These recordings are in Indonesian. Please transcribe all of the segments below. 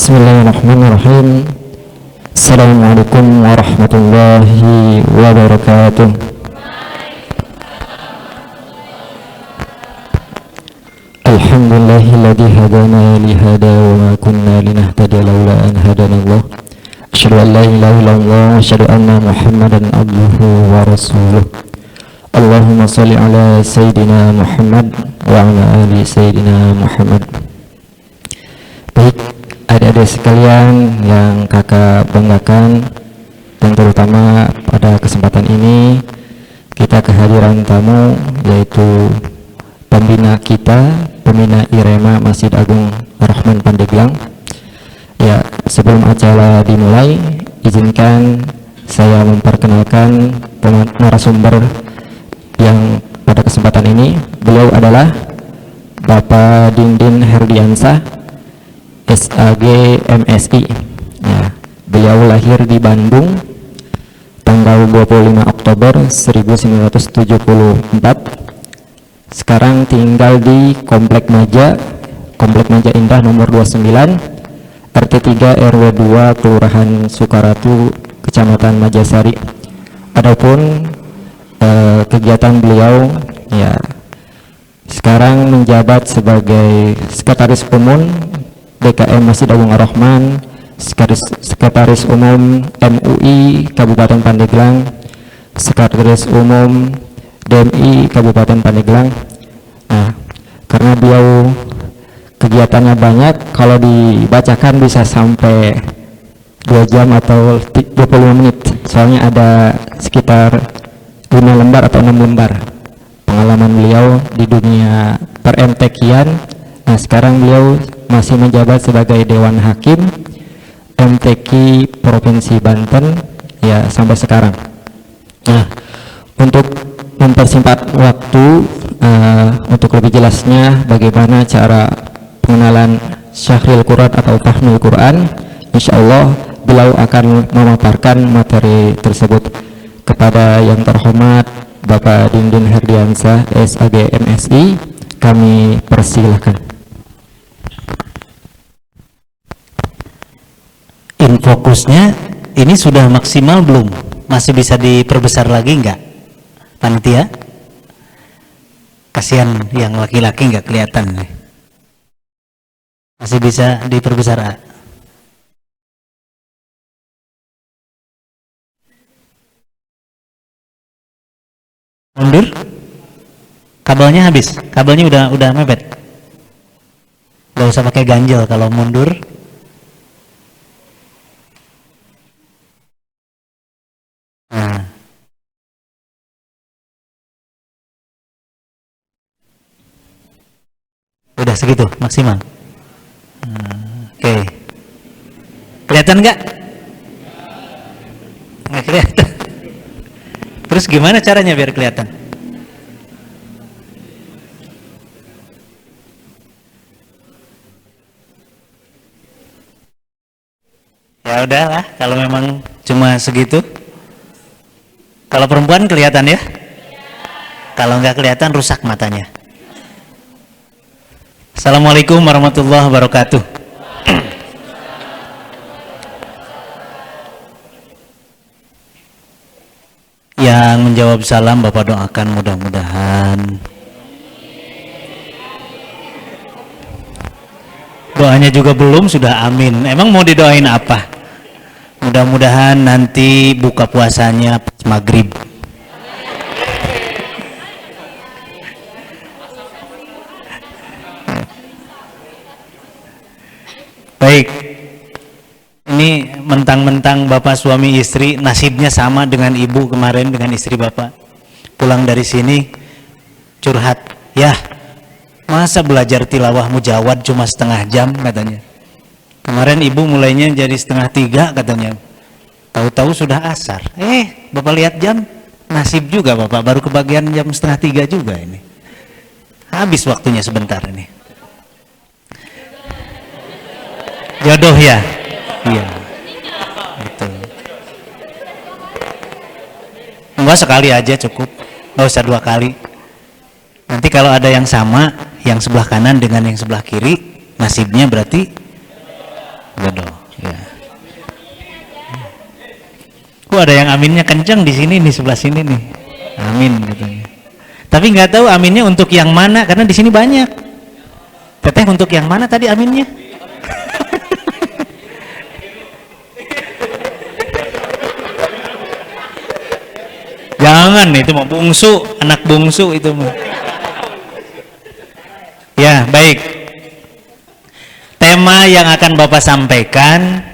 Bismillahirrahmanirrahim. Assalamualaikum warahmatullahi wabarakatuh. Alhamdulillahilladzi hadana li hada wa ma kunna linahtadiya laula an hadanallah. Asyhadu an la ilaha illallah wa asyhadu anna Muhammadan abduhu wa rasuluh. Allahumma shalli ala sayyidina Muhammad wa ala ali sayyidina Muhammad. Baik, adik-adik sekalian yang kakak banggakan, dan terutama pada kesempatan ini kita kehadiran tamu yaitu pembina kita, pembina IREMA Masjid Agung Ar-Rahman Pandeglang. Ya, sebelum acara dimulai, izinkan saya memperkenalkan narasumber yang pada kesempatan ini. Beliau adalah Bapak Dindin Herdiansah, SAG MSI. Ya, beliau lahir di Bandung tanggal 25 Oktober 1974. Sekarang tinggal di Komplek Maja Indah nomor 29, RT 3 RW 2, Kelurahan Sukaratu, Kecamatan Majasari. Adapun kegiatan beliau, ya, sekarang menjabat sebagai Sekretaris Umum DKM Masjid Agung Ar-Rahman, Sekretaris Umum MUI Kabupaten Pandeglang, Sekretaris Umum DMI Kabupaten Pandeglang. Nah, karena beliau kegiatannya banyak, kalau dibacakan bisa sampai 2 jam atau 25 menit. Soalnya ada sekitar 5 lembar atau 6 lembar pengalaman beliau di dunia per-MTQ-an. Nah, sekarang beliau masih menjabat sebagai Dewan Hakim MTQ Provinsi Banten, ya, sampai sekarang. Nah, untuk mempersingkat waktu, untuk lebih jelasnya bagaimana cara pengenalan Syahril Quran atau Fahmul Quran, insya Allah beliau akan memaparkan materi tersebut. Kepada yang terhormat Bapak Dindin Herdiansah SAG MSI, kami persilahkan. Infokusnya ini sudah maksimal belum? Masih bisa diperbesar lagi enggak, panitia? Kasihan yang laki-laki enggak kelihatan nih. Masih bisa diperbesar, A? Mundur? Kabelnya habis? Kabelnya udah mepet? Gak usah pakai ganjel kalau mundur. Nah, udah segitu maksimal. Oke. Kelihatan nggak? Nggak kelihatan. Terus gimana caranya biar kelihatan? Ya udahlah, kalau memang cuma segitu. Kalau perempuan kelihatan ya? Kalau nggak kelihatan rusak matanya. Assalamualaikum warahmatullahi wabarakatuh. Yang menjawab salam Bapak doakan mudah-mudahan. Doanya juga belum, sudah amin. Emang mau didoain apa? Mudah-mudahan nanti buka puasanya pas maghrib. Baik, ini mentang-mentang bapak suami istri nasibnya sama dengan ibu kemarin, dengan istri bapak pulang dari sini curhat, ya masa belajar tilawah mujawad cuma setengah jam katanya. Kemarin ibu mulainya jadi 2:30 katanya, tahu-tahu sudah asar. Bapak lihat jam, nasib juga bapak baru kebagian jam 2:30 juga ini, habis waktunya sebentar ini. Jodoh ya? Iya. Betul. Enggak, sekali aja cukup. Enggak usah 2 kali. Nanti kalau ada yang sama, yang sebelah kanan dengan yang sebelah kiri, nasibnya berarti Gitu, ya. Ada yang aminnya kenceng di sini nih, sebelah sini nih. Amin katanya. Tapi nggak tahu aminnya untuk yang mana karena di sini banyak. Teteh untuk yang mana tadi aminnya? Jangan, itu mau bungsu, anak bungsu itu mah. Ya, baik. Tema yang akan Bapak sampaikan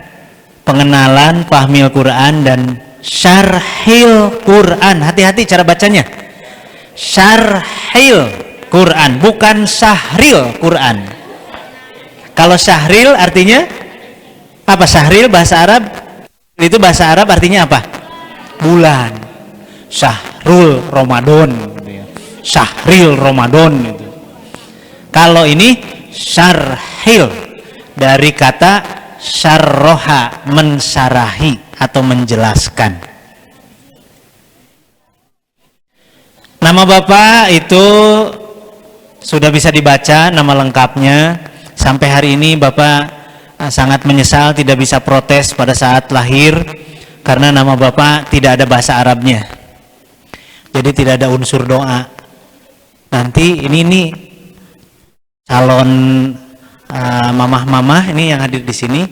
pengenalan Fahmil Quran dan Syarhil Quran. Hati-hati cara bacanya. Syarhil Quran, bukan Syahril Quran. Kalau Syahril artinya apa? Syahril bahasa Arab itu bahasa Arab artinya apa? Bulan. Syahrul Ramadan. Syahril Ramadan itu. Kalau ini Syarhil dari kata syarroha, mensyarahi atau menjelaskan. Nama Bapak itu sudah bisa dibaca nama lengkapnya. Sampai hari ini Bapak sangat menyesal tidak bisa protes pada saat lahir karena nama Bapak tidak ada bahasa Arabnya. Jadi tidak ada unsur doa. Nanti ini calon mamah-mamah ini yang hadir di sini,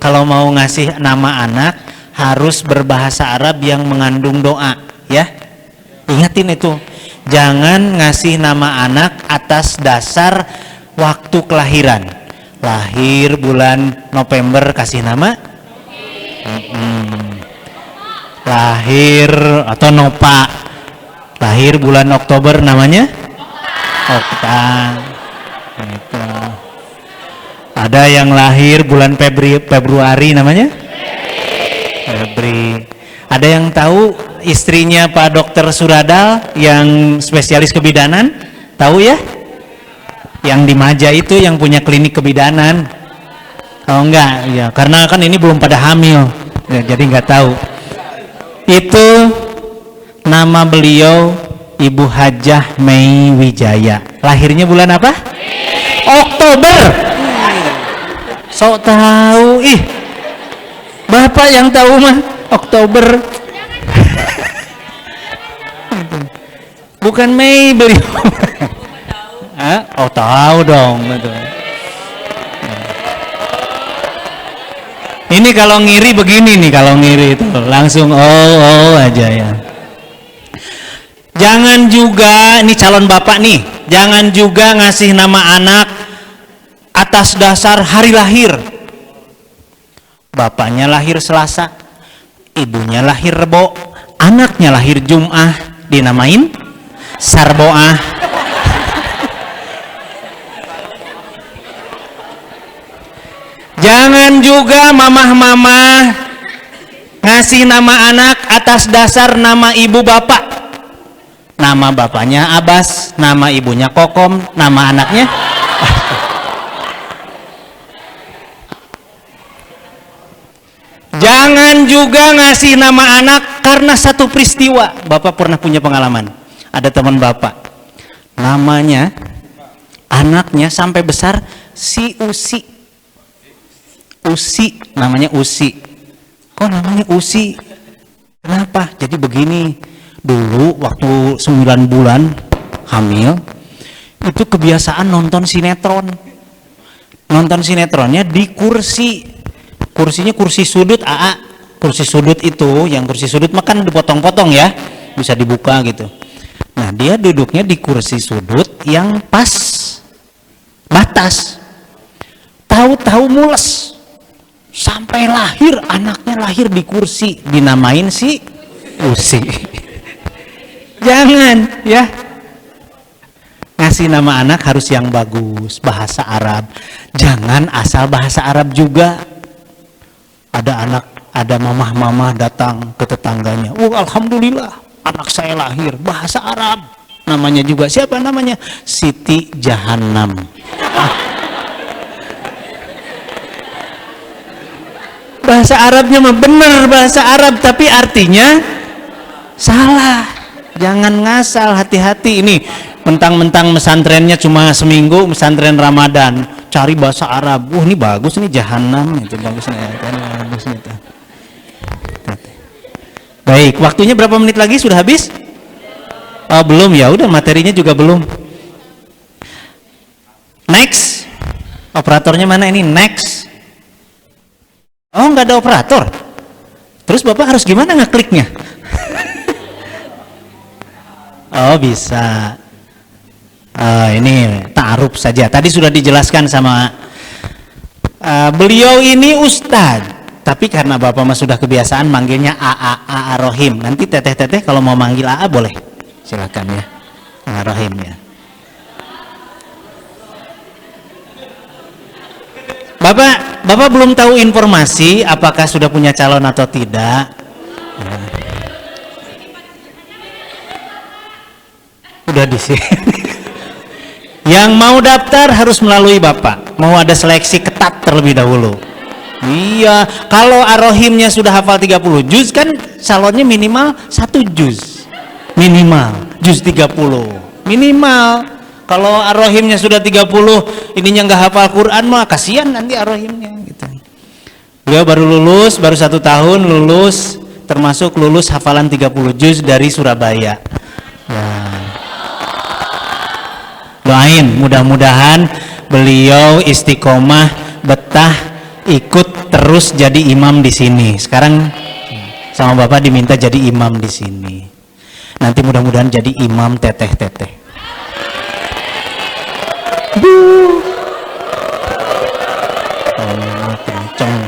kalau mau ngasih nama anak harus berbahasa Arab yang mengandung doa, ya. Ingatin itu. Jangan ngasih nama anak atas dasar waktu kelahiran. Lahir bulan November kasih nama lahir atau Nopa. Lahir bulan Oktober namanya Okta. Gitu. Ada yang lahir bulan Februari namanya Febri. Ada yang tahu istrinya Pak Dokter Suradal yang spesialis kebidanan? Tahu ya? Yang di Maja itu yang punya klinik kebidanan. Oh enggak, ya karena kan ini belum pada hamil, ya, jadi nggak tahu. Itu nama beliau Ibu Hajah Mei Wijaya. Lahirnya bulan apa? Oktober. Sok tahu, ih. Bapak yang tahu mah Oktober. Bukan Mei beliau. Oh tahu dong, betul. Ini kalau ngiri begini nih, kalau ngiri itu langsung oh aja ya. Jangan juga, ini calon bapak nih, jangan juga ngasih nama anak atas dasar hari lahir. Bapaknya lahir Selasa, ibunya lahir Rebo, anaknya lahir Jum'ah, dinamain Sarboah. Jangan juga mamah-mamah ngasih nama anak atas dasar nama ibu bapak. Nama bapaknya Abbas, nama ibunya Kokom, nama anaknya jangan juga ngasih nama anak karena satu peristiwa. Bapak pernah punya pengalaman, ada teman bapak namanya anaknya sampai besar si Usi, namanya Usi. Kok namanya Usi? Kenapa? Jadi begini, dulu waktu 9 bulan hamil itu kebiasaan nonton sinetron. Nonton sinetronnya di kursinya kursi sudut AA. Kursi sudut itu, yang kursi sudut makan dipotong-potong ya, bisa dibuka gitu. Nah dia duduknya di kursi sudut yang pas batas. Tahu-tahu mules. Sampai lahir, anaknya lahir di kursi, dinamain si Usi. Jangan ya, ngasih nama anak harus yang bagus, bahasa Arab. Jangan asal bahasa Arab juga. Ada mamah-mamah datang ke tetangganya, alhamdulillah anak saya lahir bahasa Arab, namanya juga siapa namanya? Siti Jahannam. Bahasa Arabnya mah bener bahasa Arab, tapi artinya salah. Jangan ngasal, hati-hati. Ini mentang-mentang pesantrennya cuma seminggu, pesantren Ramadan. cari bahasa Arab. Ini bagus nih, Jahannam itu bagus nih. Bagus nih. Baik, waktunya berapa menit lagi? Sudah habis? Oh, belum ya. Udah, materinya juga belum. Next. Operatornya mana ini? Next. Oh, nggak ada operator. Terus Bapak harus gimana ngekliknya? Oh, bisa. Ini ta'aruf saja. Tadi sudah dijelaskan sama beliau ini Ustadz. Tapi karena Bapak mah sudah kebiasaan manggilnya AA Rohim. Nanti teteh-teteh kalau mau manggil AA boleh. Silakan ya. AA Rohim ya. Bapak belum tahu informasi apakah sudah punya calon atau tidak. Udah di sini. Yang mau daftar harus melalui Bapak. Mau ada seleksi ketat terlebih dahulu. Iya, kalau Ar-Rahimnya sudah hafal 30 juz kan calonnya minimal 1 juz. Minimal juz 30. Minimal. Kalau Ar-Rahimnya sudah 30, ininya nggak hafal Quran mah kasihan nanti Ar-Rahimnya gitu. Beliau baru lulus, baru 1 tahun lulus, termasuk lulus hafalan 30 juz dari Surabaya. Nah, doain mudah-mudahan beliau istiqomah, betah, ikut terus jadi imam di sini. Sekarang sama Bapak diminta jadi imam di sini. Nanti mudah-mudahan jadi imam teteh-teteh. Kenceng.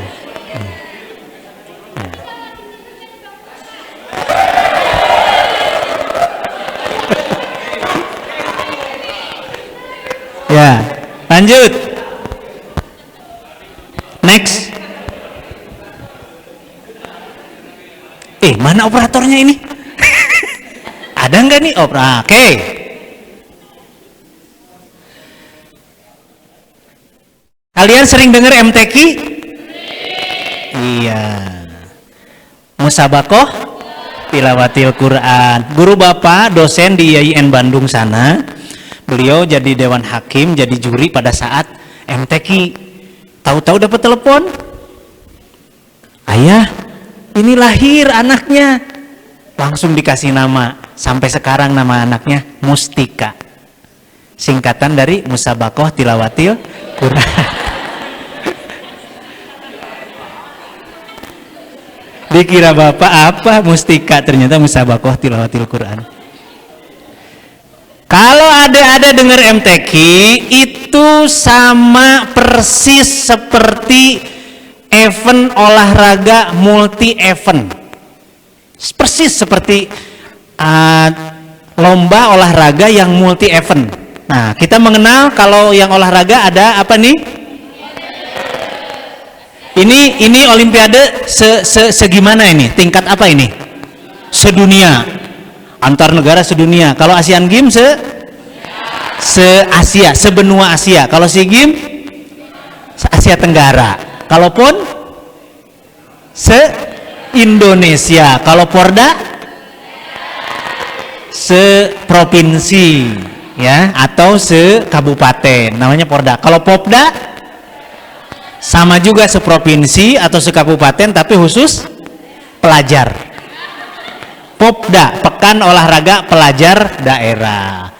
Ya, lanjut. Next. Mana operatornya ini? Ada nggak nih operator? Oke. Kalian sering dengar MTQ? Iya. Musabakoh tilawatil Quran. Guru Bapak dosen di IAIN Bandung sana. Beliau jadi dewan hakim, jadi juri pada saat MTQ. Tahu-tahu dapat telepon. Ayah, ini lahir anaknya. Langsung dikasih nama. Sampai sekarang nama anaknya Mustika. Singkatan dari Musabakoh tilawatil Quran. Dikira Bapak apa? Mustika, ternyata Musabakoh tilawatil Quran. Kalau ada dengar MTQ itu sama persis seperti event olahraga multi event. Persis seperti lomba olahraga yang multi event. Nah, kita mengenal kalau yang olahraga ada apa nih? Ini olimpiade segimana ini? Tingkat apa ini? Sedunia. Antar negara sedunia. Kalau Asian Games se-Asia, sebenua Asia. Kalau SEA Games se-Asia Tenggara. Kalau PON se-Indonesia. Kalau Porda se-provinsi ya, atau se-kabupaten. Namanya Porda. Kalau Popda sama juga seprovinsi atau sekabupaten tapi khusus pelajar. Popda, Pekan Olahraga Pelajar Daerah.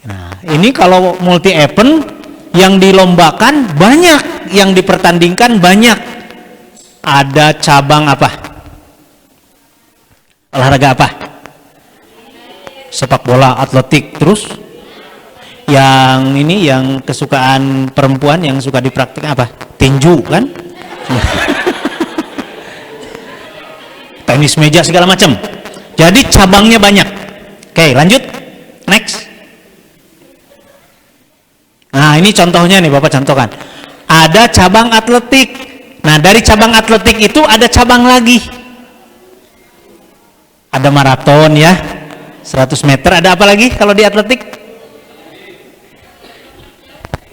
Nah, ini kalau multi event yang dilombakan banyak, yang dipertandingkan banyak. Ada cabang apa? Olahraga apa? Sepak bola, atletik, terus yang ini yang kesukaan perempuan yang suka dipraktikkan apa? Tinju kan? Tenis meja segala macam. Jadi cabangnya banyak. Oke, lanjut. Next. Nah, ini contohnya nih Bapak contohkan. Ada cabang atletik. Nah, dari cabang atletik itu ada cabang lagi. Ada maraton ya. 100 meter. Ada apa lagi kalau di atletik?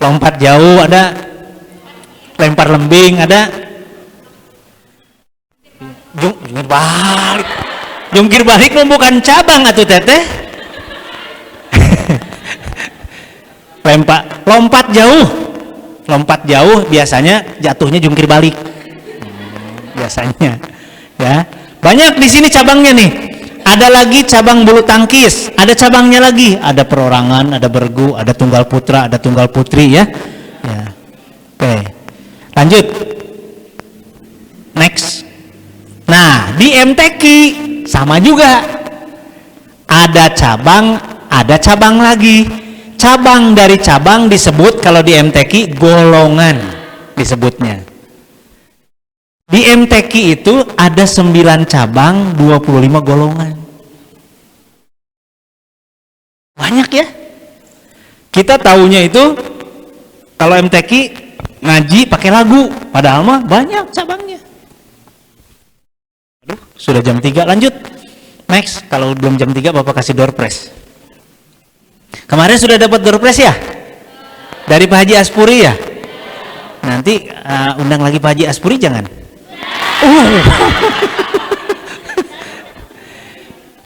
Lompat jauh ada. Lempar lembing ada. Jungkir balik. Jungkir balik bukan cabang atuh teteh. Lompat jauh. lompat jauh biasanya jatuhnya jungkir balik. Biasanya ya. Banyak di sini cabangnya nih. Ada lagi cabang bulu tangkis, ada cabangnya lagi, ada perorangan, ada bergu, ada tunggal putra, ada tunggal putri ya. Ya. Oke. Lanjut. Next. Nah, di MTQ sama juga. Ada cabang lagi. Cabang dari cabang disebut kalau di MTQ golongan disebutnya. Di MTQ itu ada 9 cabang, 25 golongan. Banyak ya. Kita taunya itu kalau MTQ ngaji pakai lagu, padahal mah banyak cabangnya. Aduh, sudah jam 3, lanjut. Next, kalau belum jam 3 Bapak kasih door prize. Kemarin sudah dapat door prize ya? Dari Pak Haji Aspuri ya? Nanti undang lagi Pak Haji Aspuri jangan?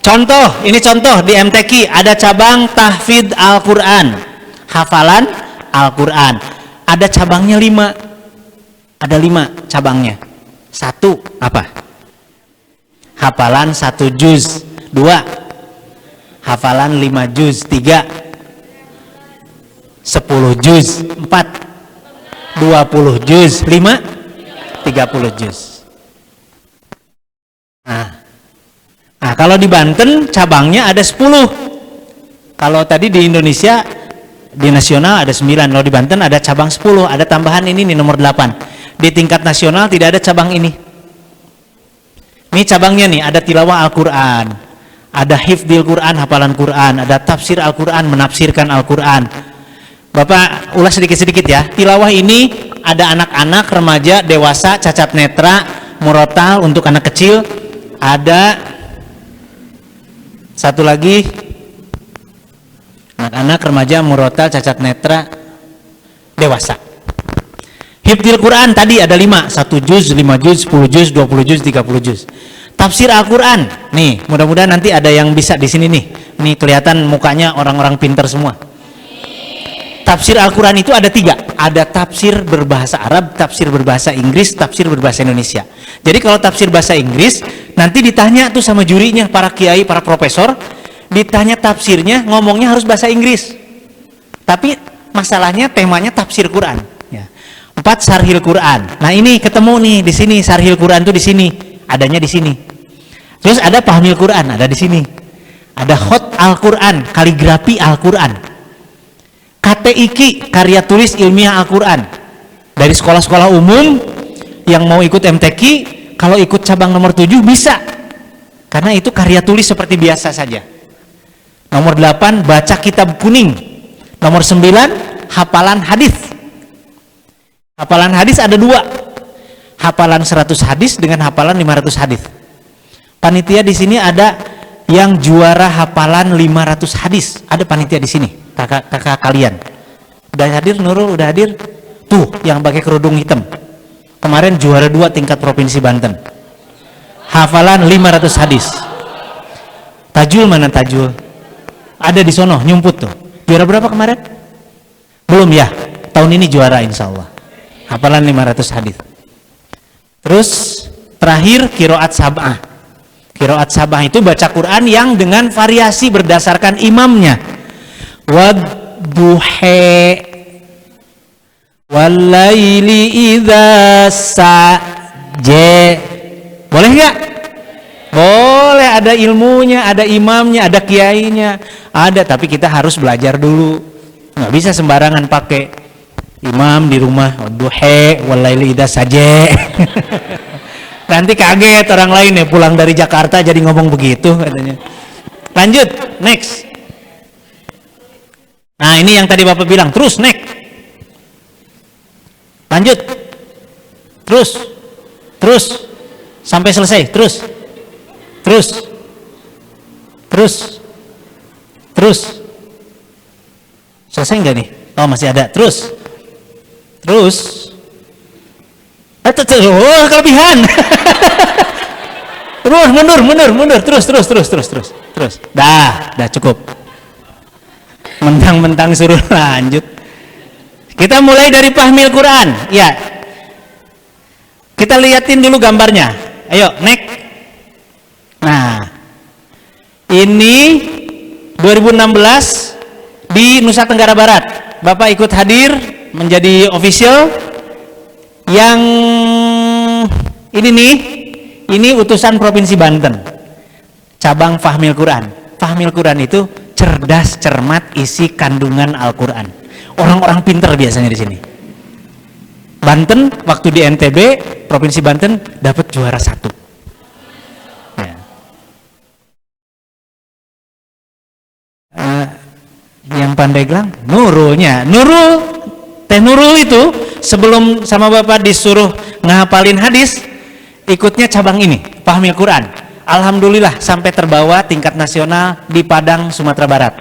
Contoh, ini contoh di MTQ ada cabang tahfidz Al-Quran, hafalan Al-Quran. Ada cabangnya 5. Ada 5 cabangnya. 1 apa? Hafalan 1 juz. 2 hafalan 5 juz. 3 10 juz. 4 20 juz. 5 30 juz. Nah, kalau di Banten cabangnya ada 10. Kalau tadi di Indonesia di nasional ada 9, kalau di Banten ada cabang 10, ada tambahan ini nih nomor 8. Di tingkat nasional tidak ada cabang ini. Ini cabangnya nih, ada tilawah Al-Quran, ada hifdzil Quran, hafalan Quran, ada tafsir Al-Quran, menafsirkan Al-Quran. Bapak ulas sedikit-sedikit ya. Tilawah ini ada anak-anak, remaja, dewasa, cacat netra, murotal untuk anak kecil. Ada satu lagi anak-anak, remaja, murotal, cacat netra, dewasa. Hifdzil Quran tadi ada 5, 1 juz, 5 juz, 10 juz, 20 juz, 30 juz. Tafsir Al-Quran, nih mudah-mudahan nanti ada yang bisa di sini nih. Nih kelihatan mukanya orang-orang pintar semua. Tafsir Al-Quran itu ada 3, ada tafsir berbahasa Arab, tafsir berbahasa Inggris, tafsir berbahasa Indonesia. Jadi kalau tafsir bahasa Inggris, nanti ditanya tuh sama jurinya, para kiai, para profesor, ditanya tafsirnya, ngomongnya harus bahasa Inggris. Tapi masalahnya temanya tafsir Quran. Ya. 4 Sarhil Quran. Nah ini ketemu nih di sini, Sarhil Quran tuh di sini, adanya di sini. Terus ada Fahmil Quran, ada di sini. Ada Khot Al-Quran, kaligrafi Al-Quran. KTIQ, karya tulis ilmiah Al-Quran. Dari sekolah-sekolah umum yang mau ikut MTQ, kalau ikut cabang nomor 7 bisa. Karena itu karya tulis seperti biasa saja. Nomor 8, baca kitab kuning. Nomor 9, hafalan hadis. Hafalan hadis ada 2. Hafalan 100 hadis dengan hafalan 500 hadis. Panitia di sini ada yang juara hafalan 500 hadis. Ada panitia di sini, kakak kalian. Udah hadir Nurul, udah hadir? Tuh, yang pakai kerudung hitam. Kemarin juara 2 tingkat provinsi Banten. Hafalan 500 hadis. Tajul mana Tajul? Ada di sono, nyumput tuh. Juara berapa kemarin? Belum ya? Tahun ini juara insya Allah. Hafalan 500 hadis. Terus terakhir qiraat sab'ah. Qiraat sab'ah itu baca Quran yang dengan variasi berdasarkan imamnya. Wadduhe walaili idza saje. Boleh nggak? Boleh, ada ilmunya, ada imamnya, ada kiainya, ada. Tapi kita harus belajar dulu. Nggak bisa sembarangan pakai imam di rumah. Wadduhe walaili idza saje. Nanti kaget orang lain ya, pulang dari Jakarta jadi ngomong begitu katanya. Lanjut, next. Nah ini yang tadi Bapak bilang, terus next. Lanjut. Terus sampai selesai, terus selesai nggak nih? Oh masih ada, terus oh kelebihan. Terus mundur terus dah cukup. Mentang-mentang suruh lanjut. Kita mulai dari fahmil Quran. Ya. Kita liatin dulu gambarnya. Ayo, next. Nah, ini 2016 di Nusa Tenggara Barat. Bapak ikut hadir menjadi official. Yang ini nih, ini utusan Provinsi Banten. Cabang Fahmil Quran. Fahmil Quran itu cerdas, cermat, isi kandungan Al-Quran. Orang-orang pinter biasanya di sini. Banten waktu di NTB, Provinsi Banten dapat juara 1. Ya. Yang pandai gelang, Nurulnya. Teh Nurul itu sebelum sama Bapak disuruh ngapalin hadis, ikutnya cabang ini, Fahmil Quran. Alhamdulillah sampai terbawa tingkat nasional di Padang, Sumatera Barat.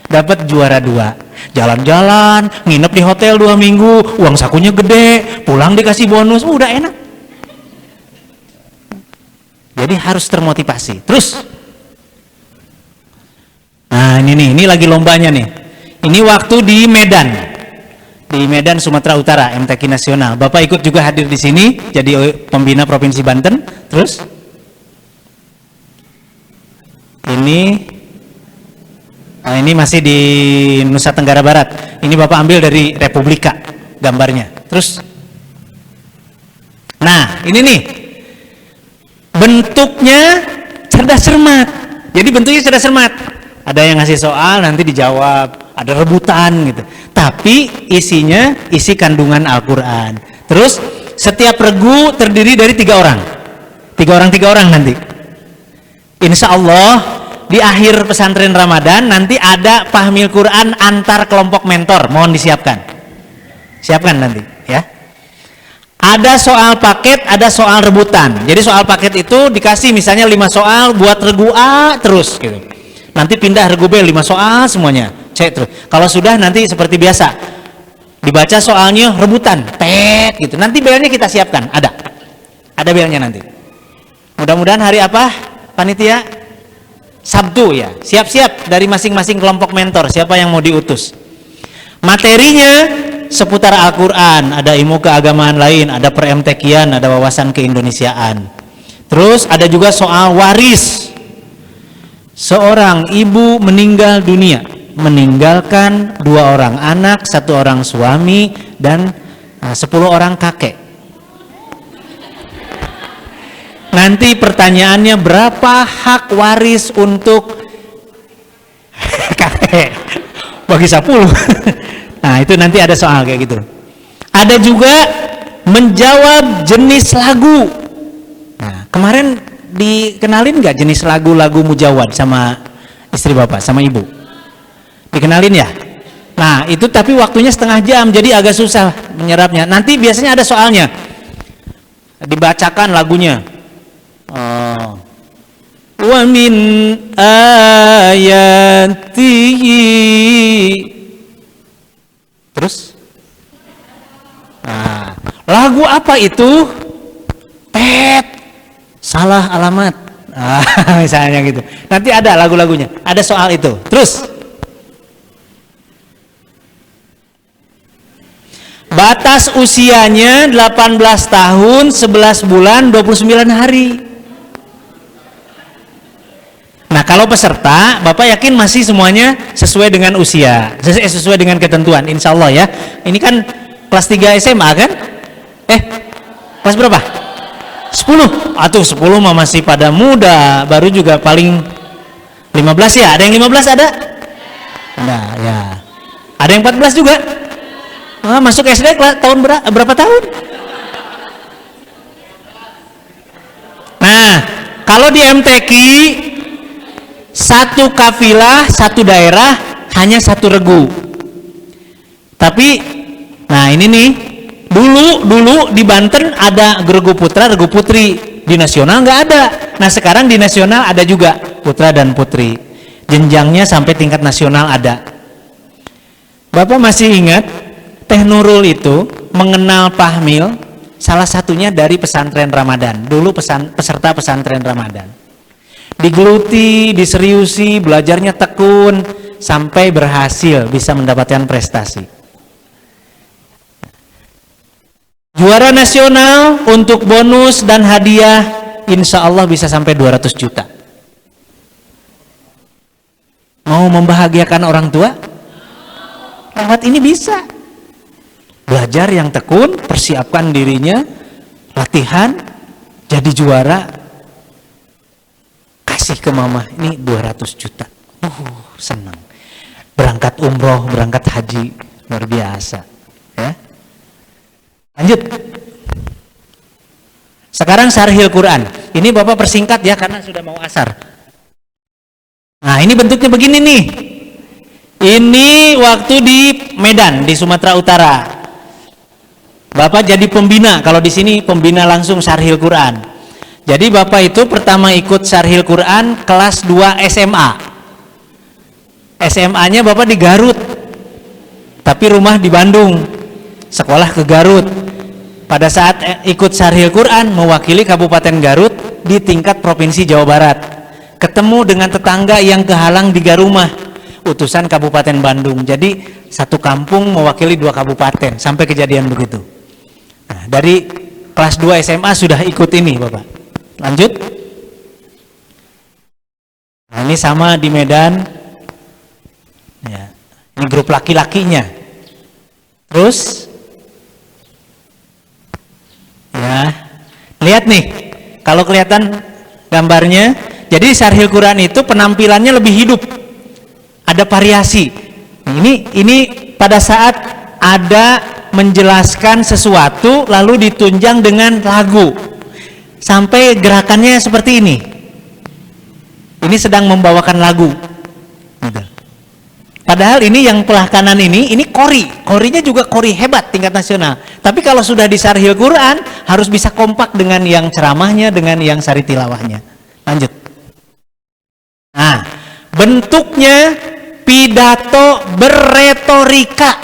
Dapat juara 2. Jalan-jalan, nginep di hotel 2 minggu, uang sakunya gede, pulang dikasih bonus, udah enak. Jadi harus termotivasi. Terus, nah ini lagi lombanya nih. Ini waktu di Medan, Sumatera Utara, MTQ Nasional. Bapak ikut juga hadir di sini, jadi pembina Provinsi Banten. Terus, ini masih di Nusa Tenggara Barat. Ini Bapak ambil dari Republika gambarnya. Terus, nah ini nih bentuknya cerdas cermat. Jadi bentuknya cerdas cermat. Ada yang ngasih soal nanti dijawab, ada rebutan gitu. Tapi isinya isi kandungan Al-Quran. Terus setiap regu terdiri dari 3 orang. 3 orang nanti. Insya Allah di akhir pesantren Ramadan nanti ada Fahmil Quran antar kelompok mentor. Mohon disiapkan. Siapkan nanti ya. Ada soal paket, ada soal rebutan. Jadi soal paket itu dikasih misalnya 5 soal buat regu A terus gitu. Nanti pindah regu B 5 soal semuanya. Cek terus. Kalau sudah nanti seperti biasa. Dibaca soalnya rebutan, tet gitu. Nanti belnya kita siapkan, ada. Ada belnya nanti. Mudah-mudahan hari apa? Panitia? Sabtu ya. Siap-siap dari masing-masing kelompok mentor siapa yang mau diutus. Materinya seputar Al-Quran, ada ilmu keagamaan lain, ada per-MTQ-an, ada wawasan keindonesiaan. Terus ada juga soal waris. Seorang ibu meninggal dunia, meninggalkan 2 orang anak, 1 orang suami, dan 10 orang kakek. Nanti pertanyaannya berapa hak waris untuk kakek? Bagi 10. Nah itu nanti ada soal kayak gitu. Ada juga menjawab jenis lagu. Nah kemarin dikenalin nggak jenis lagu-lagu mujawad sama istri Bapak, sama Ibu? Dikenalin ya? Nah itu tapi waktunya setengah jam, jadi agak susah menyerapnya. Nanti biasanya ada soalnya. Dibacakan lagunya. Wa min ayatihi. Terus? Nah, lagu apa itu? Tet. Salah alamat. Misalnya gitu. Nanti ada lagu-lagunya. Ada soal itu. Terus? Batas usianya 18 tahun, 11 bulan, 29 hari. Nah kalau peserta, Bapak yakin masih semuanya sesuai dengan usia, sesuai dengan ketentuan, insya Allah ya. Ini kan kelas 3 SMA kan? Kelas berapa? 10? Atuh 10 mah masih pada muda, baru juga paling 15 ya? Ada yang 15 ada? Nah ya. Ada yang 14 juga? Masuk SD tahun berapa tahun? Nah, kalau di MTQ 1 kafilah, 1 daerah hanya 1 regu. Tapi, nah ini nih, dulu di Banten ada regu putra, regu putri. Di nasional nggak ada. Nah sekarang di nasional ada juga putra dan putri. Jenjangnya sampai tingkat nasional ada. Bapak masih ingat? Teh Nurul itu mengenal Fahmil salah satunya dari pesantren Ramadan. Dulu peserta pesantren Ramadan. Digeluti, diseriusi, belajarnya tekun sampai berhasil bisa mendapatkan prestasi. Juara nasional untuk bonus dan hadiah insya Allah bisa sampai 200 juta. Mau membahagiakan orang tua? Lewat ini bisa. Belajar yang tekun, persiapkan dirinya, latihan, jadi juara, kasih ke mama, ini 200 juta. Senang. Berangkat umroh, berangkat haji, luar biasa. Ya. Lanjut. Sekarang Syarhil Quran. Ini Bapak persingkat ya karena sudah mau asar. Nah, ini bentuknya begini nih. Ini waktu di Medan, di Sumatera Utara. Bapak jadi pembina, kalau di sini pembina langsung Syarhil Quran. Jadi Bapak itu pertama ikut Syarhil Quran kelas 2 SMA. SMA-nya Bapak di Garut. Tapi rumah di Bandung. Sekolah ke Garut. Pada saat ikut Syarhil Quran mewakili Kabupaten Garut di tingkat Provinsi Jawa Barat. Ketemu dengan tetangga yang kehalang di Garumah, utusan Kabupaten Bandung. Jadi satu kampung mewakili 2 kabupaten sampai kejadian begitu. Nah, dari kelas 2 SMA sudah ikut ini Bapak. Lanjut. Nah, ini sama di Medan. Ya, ini grup laki-lakinya. Terus, ya, lihat nih, kalau kelihatan gambarnya, jadi Syarhil Quran itu penampilannya lebih hidup, ada variasi. Ini pada saat ada menjelaskan sesuatu lalu ditunjang dengan lagu, sampai gerakannya seperti ini. Ini sedang membawakan lagu. Padahal ini yang belah kanan ini korinya juga kori hebat tingkat nasional. Tapi kalau sudah di Syarhil Quran harus bisa kompak dengan yang ceramahnya, dengan yang sari tilawahnya. Lanjut. Nah, bentuknya pidato berretorika.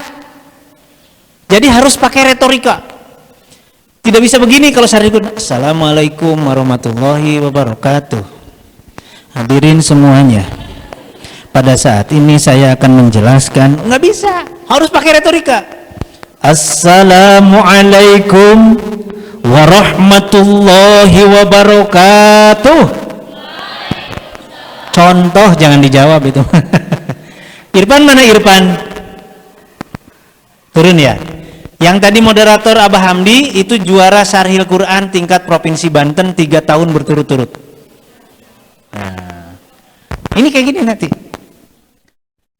Jadi harus pakai retorika. Tidak bisa begini kalau Syarhil Quran. Assalamualaikum warahmatullahi wabarakatuh. Hadirin semuanya. Pada saat ini saya akan menjelaskan, nggak bisa, harus pakai retorika. Assalamualaikum warahmatullahi wabarakatuh. Contoh jangan dijawab itu. Irfan mana Irfan? Turun ya. Yang tadi moderator Abah Hamdi itu juara Syarhil Quran tingkat Provinsi Banten 3 tahun berturut-turut. Nah, ini kayak gini nanti.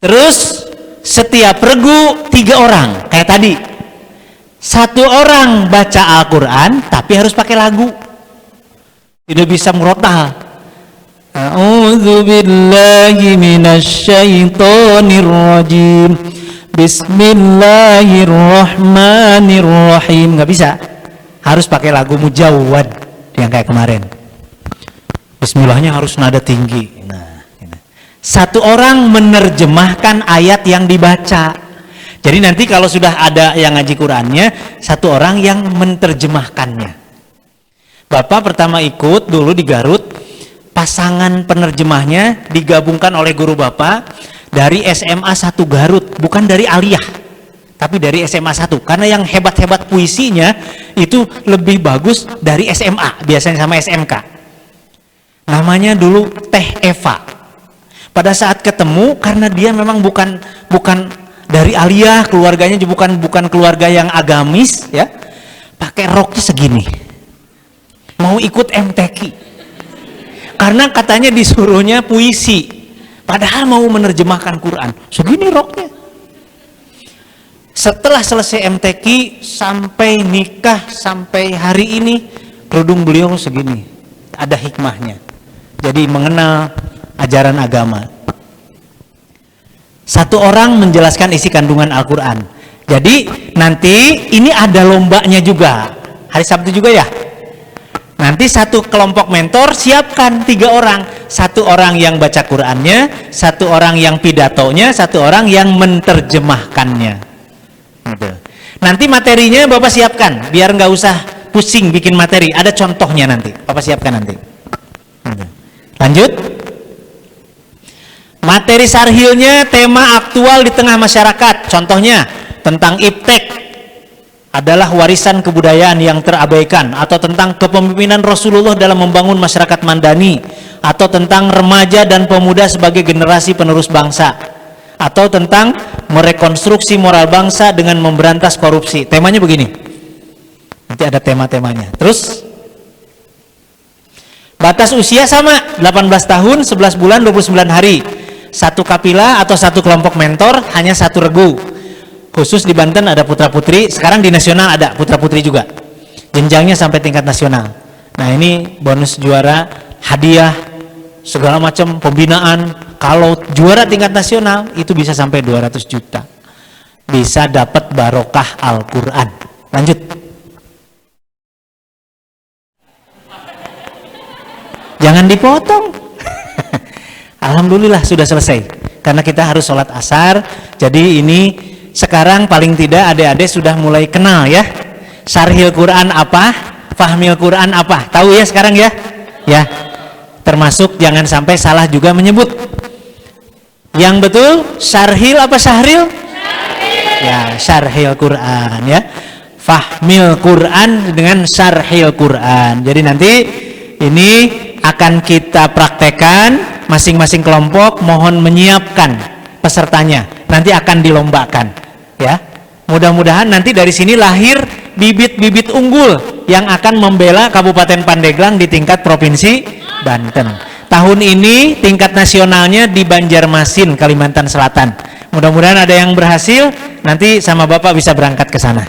Terus setiap regu 3 orang kayak tadi. 1 orang baca Al-Quran tapi harus pakai lagu. Tidak bisa murotal. A'udzu billahi minasyaitonir rajim. Bismillahirrahmanirrahim. Nggak bisa. Harus pakai lagu mujawwad yang kayak kemarin. Bismillahnya harus nada tinggi. Nah, 1 orang menerjemahkan ayat yang dibaca. Jadi nanti kalau sudah ada yang ngaji Qurannya, 1 orang yang menerjemahkannya. Bapak pertama ikut dulu di Garut, pasangan penerjemahnya digabungkan oleh guru Bapak dari SMA 1 Garut, bukan dari Aliyah, tapi dari SMA 1. Karena yang hebat-hebat puisinya itu lebih bagus dari SMA, biasanya sama SMK. Namanya dulu Teh Eva. Pada saat ketemu, karena dia memang bukan dari Aliyah, keluarganya juga bukan keluarga yang agamis, ya, pakai roknya segini, mau ikut MTQ, karena katanya disuruhnya puisi, padahal mau menerjemahkan Quran, segini roknya. Setelah selesai MTQ sampai nikah sampai hari ini, kerudung beliau segini, ada hikmahnya, jadi mengenal ajaran agama. 1 orang menjelaskan isi kandungan Al-Quran. Jadi nanti ini ada lombanya juga, hari Sabtu juga ya. Nanti 1 kelompok mentor siapkan 3 orang, 1 orang yang baca Qurannya, 1 orang yang pidatonya, 1 orang yang menerjemahkannya. Nanti materinya Bapak siapkan, biar nggak usah pusing bikin materi. Ada contohnya nanti, Bapak siapkan nanti. Lanjut. Materi Syarhilnya tema aktual di tengah masyarakat. Contohnya tentang iptek. adalah warisan kebudayaan yang terabaikan, atau tentang kepemimpinan Rasulullah dalam membangun masyarakat Mandani, atau tentang remaja dan pemuda sebagai generasi penerus bangsa, atau tentang merekonstruksi moral bangsa dengan memberantas korupsi. Temanya begini, nanti ada tema-temanya. Terus batas usia sama, 18 tahun, 11 bulan, 29 hari. Satu kapilah atau satu kelompok mentor, hanya satu regu. Khusus di Banten ada putra putri, sekarang di nasional ada putra putri juga, jenjangnya sampai tingkat nasional. Nah ini bonus juara, hadiah, segala macam pembinaan. Kalau juara tingkat nasional itu bisa sampai 200 juta, bisa dapat barokah Al-Quran. Lanjut. Jangan dipotong. Alhamdulillah sudah selesai, karena kita harus sholat asar. Jadi ini sekarang paling tidak adik-adik sudah mulai kenal ya, syarhil Quran apa, fahmil Quran apa, tahu ya sekarang ya? Ya, termasuk jangan sampai salah juga menyebut. Yang betul syarhil apa syahril? Ya, syarhil Quran ya, fahmil Quran dengan syarhil Quran. Jadi nanti ini akan kita praktekkan, masing-masing kelompok mohon menyiapkan pesertanya, nanti akan dilombakan ya. Mudah-mudahan nanti dari sini lahir bibit-bibit unggul yang akan membela Kabupaten Pandeglang di tingkat Provinsi Banten. Tahun ini tingkat nasionalnya di Banjarmasin, Kalimantan Selatan. Mudah-mudahan ada yang berhasil, nanti sama Bapak bisa berangkat ke sana.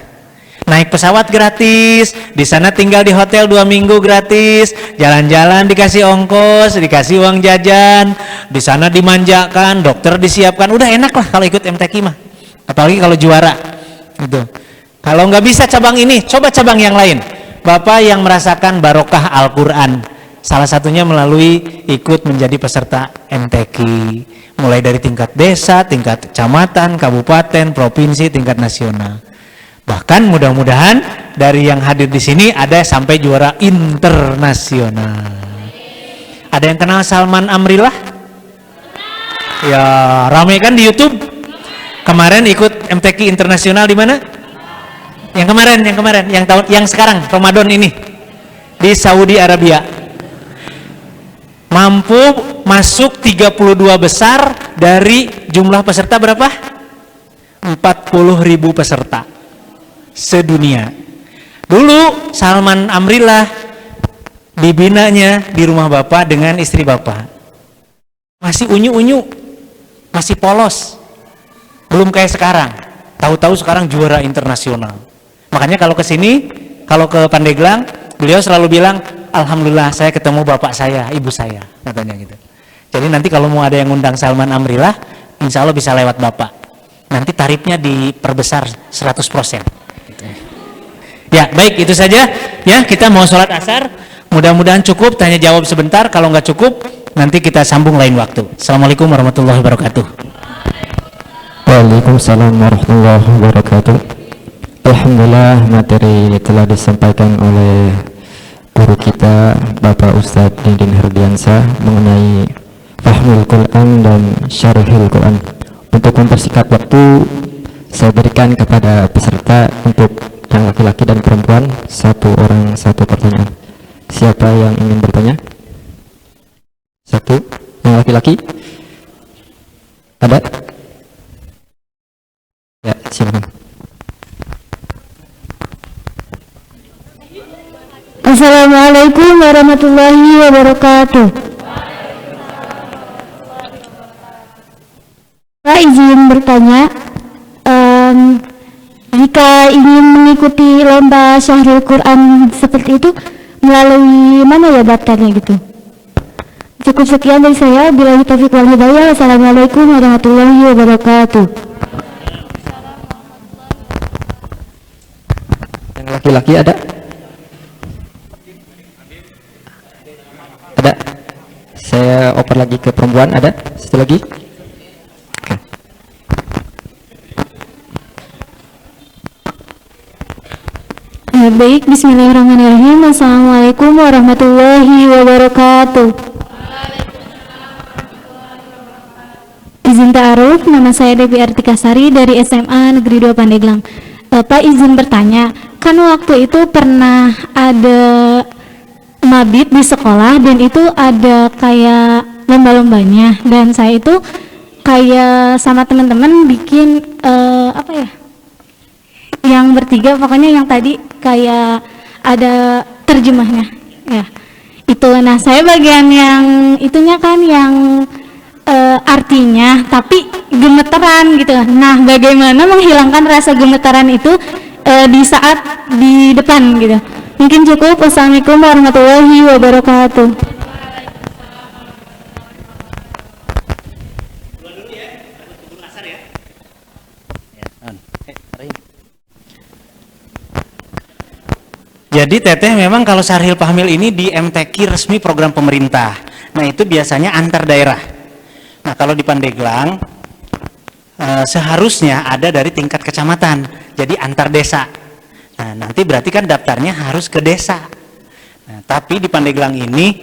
Naik pesawat gratis, di sana tinggal di hotel 2 minggu gratis, jalan-jalan dikasih ongkos, dikasih uang jajan, di sana dimanjakan, dokter disiapkan, udah enak lah kalau ikut MTQ mah, apalagi kalau juara gitu. Kalau nggak bisa cabang ini, coba cabang yang lain. Bapak yang merasakan barokah Al-Quran, salah satunya melalui ikut menjadi peserta MTQ, mulai dari tingkat desa, tingkat kecamatan, kabupaten, provinsi, tingkat nasional. Bahkan mudah-mudahan dari yang hadir di sini ada sampai juara internasional. Ada yang kenal Salman Amrillah? Ya, ramai kan di YouTube. Kemarin ikut MTQ internasional di mana? Yang kemarin, yang sekarang Ramadan ini di Saudi Arabia. Mampu masuk 32 besar dari jumlah peserta berapa? 40.000 peserta sedunia. Dulu Salman Amrillah dibinanya di rumah bapak dengan istri bapak, masih unyu-unyu, masih polos, belum kayak sekarang. Tahu-tahu sekarang juara internasional. Makanya kalau ke sini, kalau ke Pandeglang, beliau selalu bilang, alhamdulillah saya ketemu bapak saya, ibu saya, katanya gitu. Jadi nanti kalau mau ada yang ngundang Salman Amrillah, insya Allah bisa lewat bapak. Nanti tarifnya diperbesar 100%. Ya baik, itu saja ya, kita mau sholat asar, mudah-mudahan cukup, tanya jawab sebentar, kalau nggak cukup nanti kita sambung lain waktu. Assalamualaikum warahmatullahi wabarakatuh. Waalaikumsalam warahmatullahi wabarakatuh. Alhamdulillah materi telah disampaikan oleh guru kita Bapak Ustadz Didin Herdiansyah mengenai fahmul Quran dan syarhil Quran. Untuk mempersingkat waktu, saya berikan kepada peserta untuk yang laki-laki dan perempuan satu orang satu pertanyaan. Siapa yang ingin bertanya? Satu, yang laki-laki ada? Ya, silakan. Assalamualaikum warahmatullahi wabarakatuh. Saya izin bertanya, jika ingin mengikuti lomba syahril Quran seperti itu, melalui mana ya daftarnya gitu? Cukup sekian dari saya. Billahi taufiq wal hidayah. Assalamualaikum warahmatullahi wabarakatuh. Yang laki-laki ada? Ada? Saya oper lagi ke perempuan, ada? Satu lagi? Baik, bismillahirrahmanirrahim. Assalamualaikum warahmatullahi wabarakatuh. Izin ta'aruf, nama saya Devi Artikasari dari SMA Negeri 2 Pandeglang. Bapak izin bertanya, kan waktu itu pernah ada mabit di sekolah dan itu ada kayak lomba-lombanya, dan saya itu kayak sama teman-teman bikin apa ya, yang bertiga pokoknya yang tadi kayak ada terjemahnya ya itu. Nah saya bagian yang itunya kan yang artinya tapi gemeteran gitu. Nah bagaimana menghilangkan rasa gemeteran itu di saat di depan gitu. Mungkin cukup. Wassalamualaikum warahmatullahi wabarakatuh. Jadi Teteh memang kalau Sarhil Pahmil ini di MTQ resmi program pemerintah. Nah itu biasanya antar daerah. Nah kalau di Pandeglang seharusnya ada dari tingkat kecamatan, jadi antar desa. Nah nanti berarti kan daftarnya harus ke desa. Nah, tapi di Pandeglang ini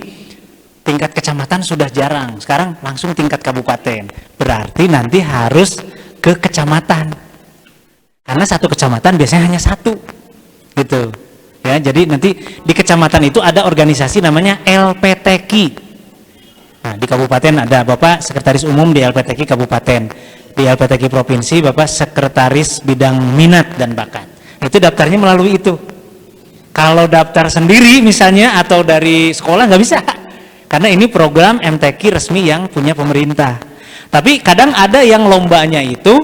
tingkat kecamatan sudah jarang, sekarang langsung tingkat kabupaten. Berarti nanti harus ke kecamatan, karena satu kecamatan biasanya hanya satu, gitu. Ya, jadi nanti di kecamatan itu ada organisasi namanya LPTQ. Nah, di kabupaten ada Bapak Sekretaris Umum di LPTQ Kabupaten, di LPTQ Provinsi Bapak Sekretaris Bidang Minat dan Bakat. Itu daftarnya melalui itu. Kalau daftar sendiri misalnya atau dari sekolah nggak bisa, karena ini program MTQ resmi yang punya pemerintah. Tapi kadang ada yang lombanya itu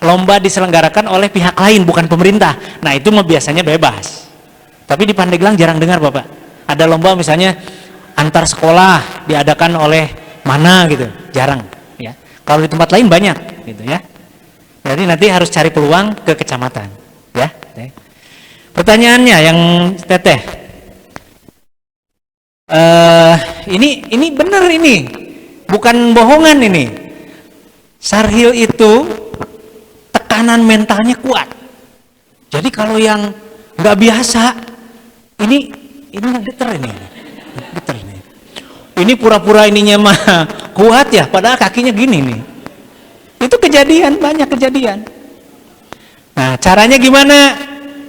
lomba diselenggarakan oleh pihak lain bukan pemerintah. Nah itu mah biasanya bebas. Tapi di Pandeglang jarang dengar Bapak ada lomba misalnya antar sekolah diadakan oleh mana gitu, jarang ya. Kalau di tempat lain banyak gitu ya. Jadi nanti harus cari peluang ke kecamatan ya. Pertanyaannya yang Teteh, ini benar, ini bukan bohongan ini. Sarhil itu tekanan mentalnya kuat. Jadi kalau yang nggak biasa, ini geter ini. Ini pura-pura ininya mah kuat ya, padahal kakinya gini nih. Itu kejadian, banyak kejadian. Nah, caranya gimana?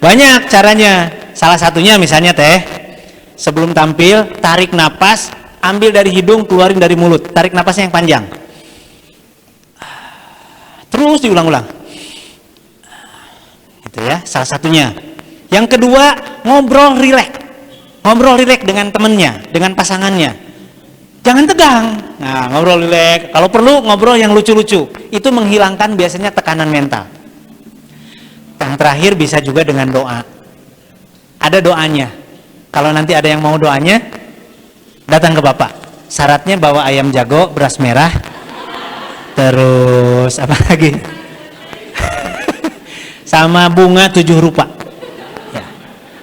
Banyak caranya. Salah satunya misalnya Teh, sebelum tampil tarik napas, ambil dari hidung, keluarin dari mulut. Tarik napasnya yang panjang. Terus diulang-ulang. Itu ya, salah satunya. Yang kedua, ngobrol rileks. Ngobrol rileks dengan temennya, dengan pasangannya. Jangan tegang. Nah, ngobrol rileks. Kalau perlu ngobrol yang lucu-lucu. Itu menghilangkan biasanya tekanan mental. Yang terakhir bisa juga dengan doa. Ada doanya. Kalau nanti ada yang mau doanya, datang ke Bapak. Syaratnya bawa ayam jago, beras merah, terus apa lagi? Sama bunga 7 rupa. Ya.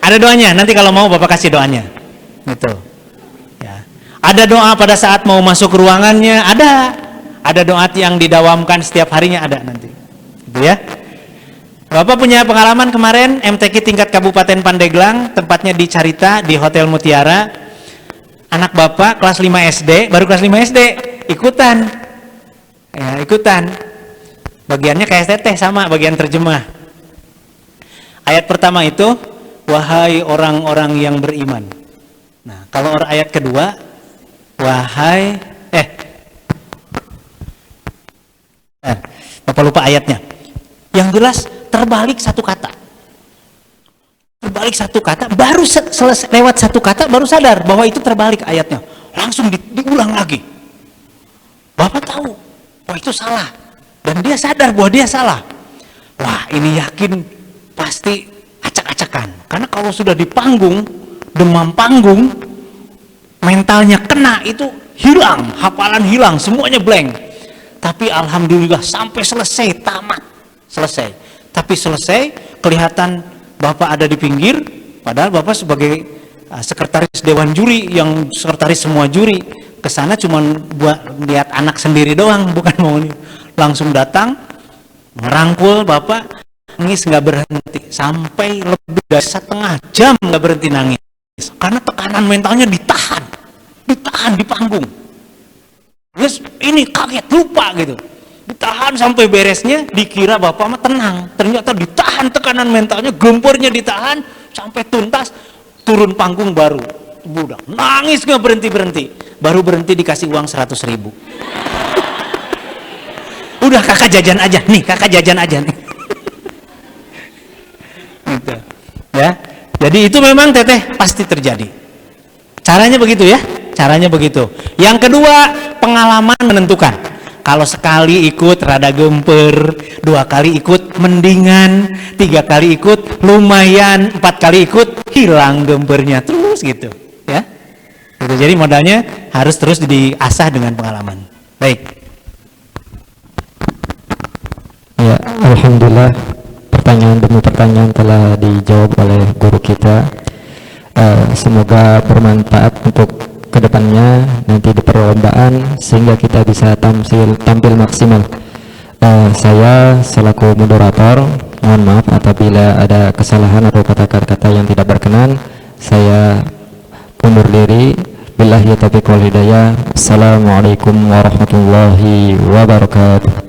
Ada doanya. Nanti kalau mau Bapak kasih doanya. Gitu. Ya. Ada doa pada saat mau masuk ruangannya, ada. Ada doa yang didawamkan setiap harinya, ada nanti. Gitu ya. Bapak punya pengalaman kemarin MTQ tingkat Kabupaten Pandeglang, tempatnya di Carita di Hotel Mutiara. Anak Bapak kelas 5 SD, baru kelas 5 SD, ikutan. Ya, ikutan. Bagiannya kayak Teteh sama, bagian terjemah. Ayat pertama itu, wahai orang-orang yang beriman. Nah, kalau ayat kedua, wahai Bapak lupa ayatnya. Yang jelas terbalik satu kata. Terbalik satu kata, baru selesai lewat satu kata baru sadar bahwa itu terbalik ayatnya. Langsung diulang lagi. Bapak tahu bahwa itu salah dan dia sadar bahwa dia salah. Wah, ini yakin pasti acak-acakan. Karena kalau sudah di panggung, demam panggung, mentalnya kena, itu hilang, hafalan hilang, semuanya blank. Tapi alhamdulillah sampai selesai, tamat, selesai. Tapi selesai, kelihatan Bapak ada di pinggir, padahal Bapak sebagai sekretaris dewan juri, yang sekretaris semua juri, kesana cuma buat lihat anak sendiri doang, bukan mau langsung datang, merangkul Bapak, nangis nggak berhenti, sampai lebih dari 1,5 jam nggak berhenti nangis, karena tekanan mentalnya ditahan di panggung. Yes, ini kaget, lupa gitu. Ditahan sampai beresnya, dikira bapak mah tenang. Ternyata ditahan tekanan mentalnya, gempernya ditahan sampai tuntas, turun panggung baru. Budak nangis nggak berhenti. Baru berhenti dikasih uang 100.000. Udah kakak jajan aja nih. Gitu. Ya. Jadi itu memang teteh pasti terjadi. Caranya begitu ya. Yang kedua, pengalaman menentukan. Kalau sekali ikut rada gemper, 2 kali ikut mendingan, 3 kali ikut lumayan, 4 kali ikut hilang gempernya terus gitu, ya. Gitu. Jadi modalnya harus terus diasah dengan pengalaman. Baik. Ya, alhamdulillah pertanyaan demi pertanyaan telah dijawab oleh guru kita. Semoga bermanfaat untuk kedepannya nanti di perlombaan sehingga kita bisa tampil maksimal. Saya selaku moderator mohon maaf apabila ada kesalahan atau kata-kata yang tidak berkenan. Saya undur diri. Billahi taufiq wal hidayah. Assalamualaikum warahmatullahi wabarakatuh.